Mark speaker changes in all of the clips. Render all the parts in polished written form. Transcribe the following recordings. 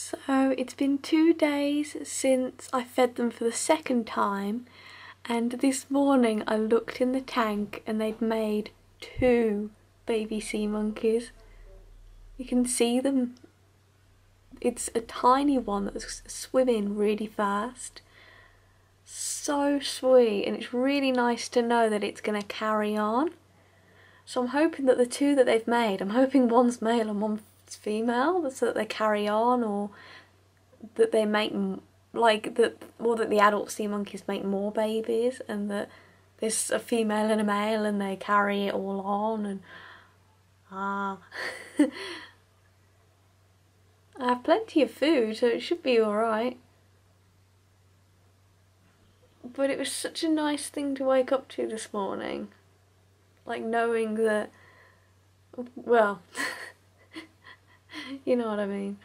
Speaker 1: So it's been 2 days since I fed them for the second time, and this morning I looked in the tank and they'd made 2 baby sea monkeys. You can see them. It's a tiny one that's swimming really fast. So sweet, and it's really nice to know that it's going to carry on. So I'm hoping that the 2 that they've made, I'm hoping one's male and one's female, so that they carry on, or that they make like that, or that the adult sea monkeys make more babies, and that there's a female and a male and they carry it all on. And I have plenty of food, so it should be alright. But it was such a nice thing to wake up to this morning. Like knowing that, well, you know what I mean.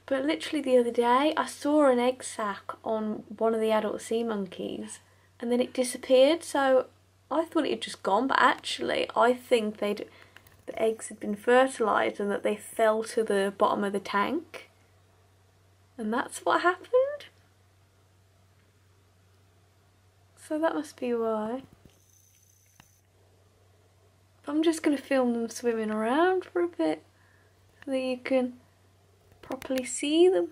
Speaker 1: But literally the other day I saw an egg sac on one of the adult sea monkeys and then it disappeared, so I thought it had just gone, but actually I think the eggs had been fertilised and that they fell to the bottom of the tank. And that's what happened. So that must be why. I'm just going to film them swimming around for a bit so that you can properly see them.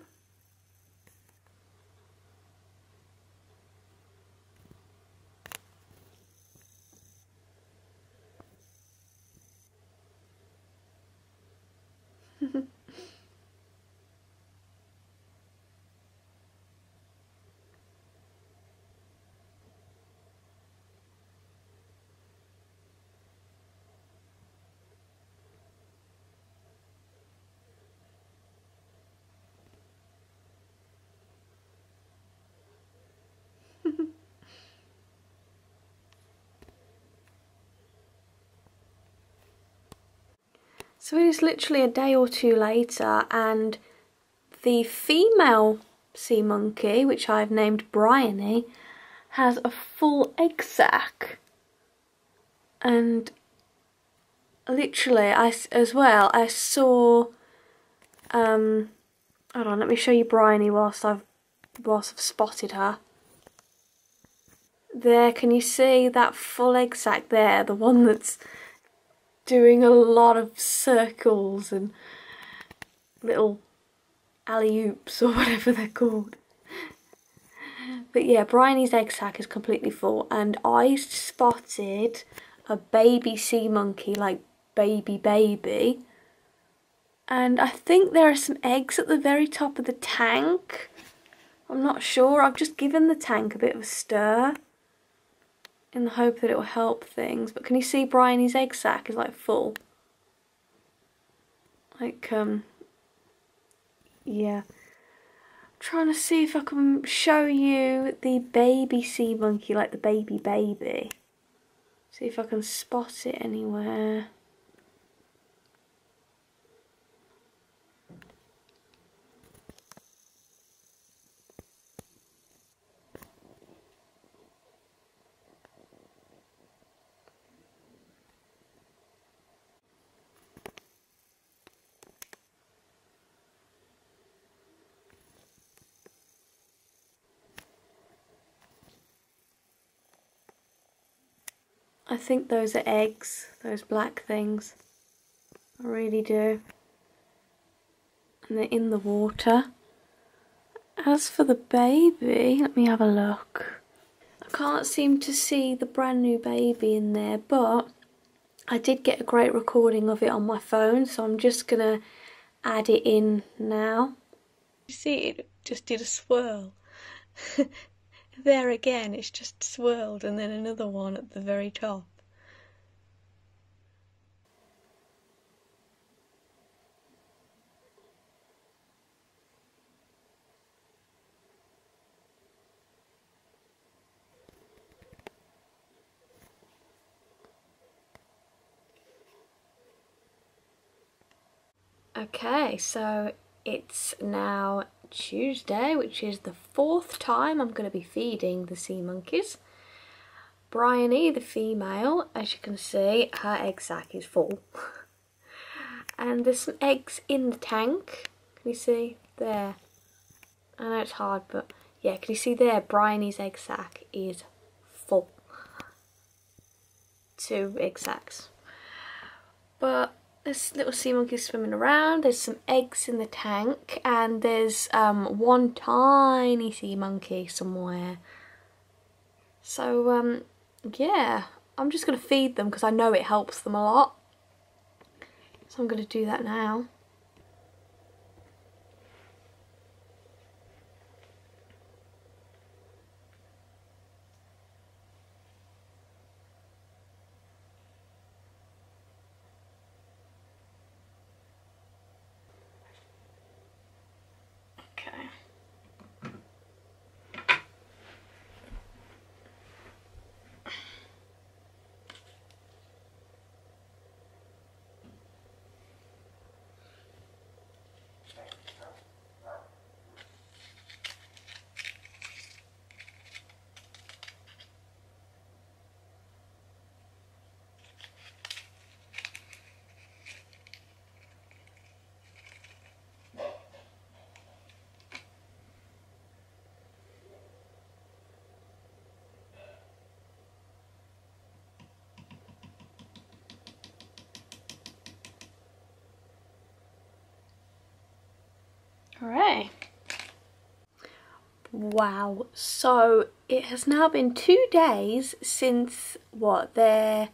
Speaker 1: So it is literally a day or 2 later, and the female sea monkey, which I've named Bryony, has a full egg sac. And literally, I saw, hold on, let me show you Bryony whilst I've spotted her. There, can you see that full egg sac there? The one that's doing a lot of circles and little alley-oops or whatever they're called. But yeah, Bryony's egg sac is completely full, and I spotted a baby sea monkey, like baby, and I think there are some eggs at the very top of the tank. I'm not sure. I've just given the tank a bit of a stir in the hope that it will help things. But can you see Bryony's egg sac is like full? Like, yeah. I'm trying to see if I can show you the baby sea monkey, like the baby. See if I can spot it anywhere. I think those are eggs, those black things. I really do. And they're in the water. As for the baby, let me have a look. I can't seem to see the brand new baby in there, but I did get a great recording of it on my phone, so I'm just gonna add it in now. You see, it just did a swirl. There again, it's just swirled, and then another one at the very top. Okay, so it's now Tuesday, which is the 4th time I'm going to be feeding the sea monkeys. Bryony, the female, as you can see, her egg sac is full. And there's some eggs in the tank. Can you see? There. I know it's hard, but yeah, can you see there? Bryony's egg sac is full. 2 egg sacs. But this little sea monkey is swimming around. There's some eggs in the tank, and there's one tiny sea monkey somewhere. So yeah, I'm just going to feed them because I know it helps them a lot. So I'm going to do that now. Okay. Hooray. Wow, so it has now been 2 days since, what, their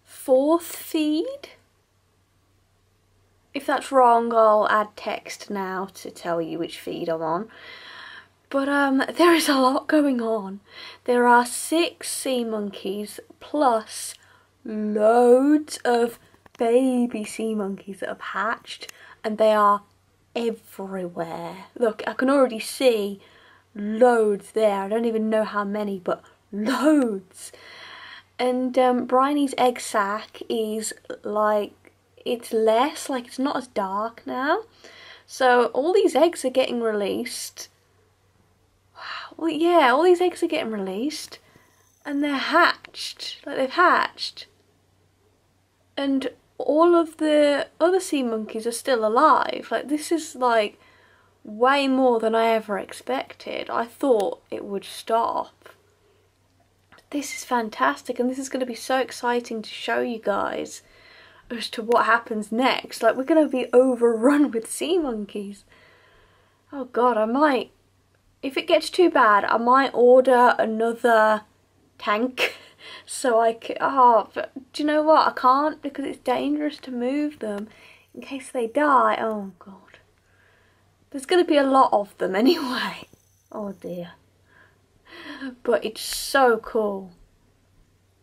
Speaker 1: 4th feed? If that's wrong, I'll add text now to tell you which feed I'm on. But there is a lot going on. There are 6 sea monkeys plus loads of baby sea monkeys that have hatched, and they are everywhere. Look, I can already see loads there. I don't even know how many, but loads. And Bryony's egg sac is like, it's less, like it's not as dark now. So all these eggs are getting released. Well, yeah, all these eggs are getting released, and they're hatched. Like, they've hatched. And all of the other sea monkeys are still alive. Like, this is like way more than I ever expected. I thought it would stop. This is fantastic, and this is going to be so exciting to show you guys as to what happens next. Like, we're going to be overrun with sea monkeys. Oh god, I might, if it gets too bad, I might order another tank so I can, but do you know what, I can't, because it's dangerous to move them in case they die. Oh god, there's going to be a lot of them anyway. Oh dear. But it's so cool,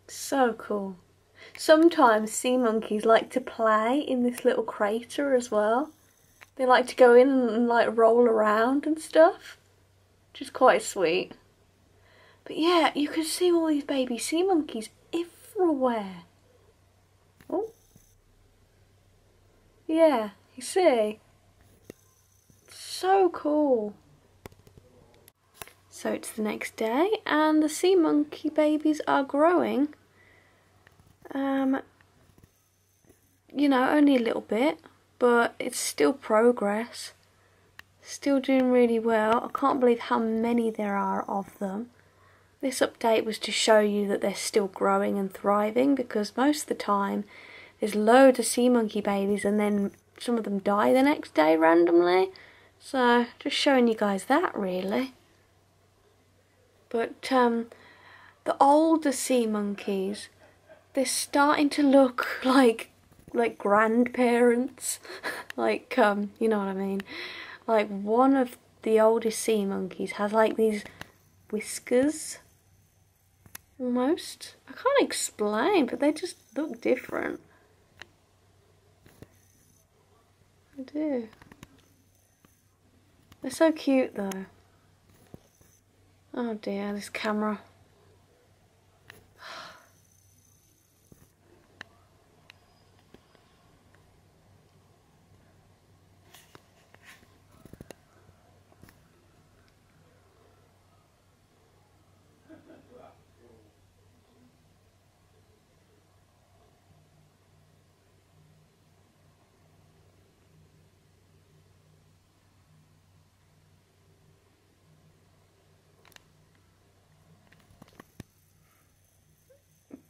Speaker 1: so cool. Sometimes sea monkeys like to play in this little crater as well. They like to go in and like roll around and stuff, which is quite sweet. But yeah, you can see all these baby sea monkeys everywhere. Oh. Yeah, you see? So cool. So it's the next day, and the sea monkey babies are growing. You know, only a little bit, but it's still progress. Still doing really well. I can't believe how many there are of them. This update was to show you that they're still growing and thriving, because most of the time there's loads of sea monkey babies and then some of them die the next day randomly. So just showing you guys that really. But the older sea monkeys, they're starting to look like grandparents. Like, you know what I mean? Like, one of the oldest sea monkeys has like these whiskers, almost. I can't explain, but they just look different. I do. They're so cute though. Oh dear, this camera.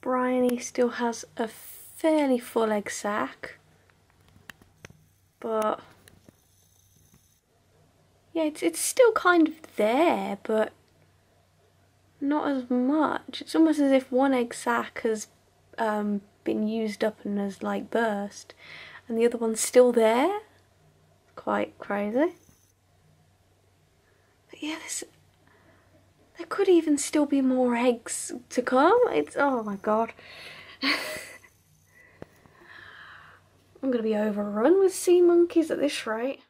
Speaker 1: Bryony still has a fairly full egg sac, but yeah, it's still kind of there, but not as much. It's almost as if one egg sac has been used up and has like burst, and the other one's still there. Quite crazy. But yeah, there could even still be more eggs to come. It's, oh my god. I'm gonna be overrun with sea monkeys at this rate.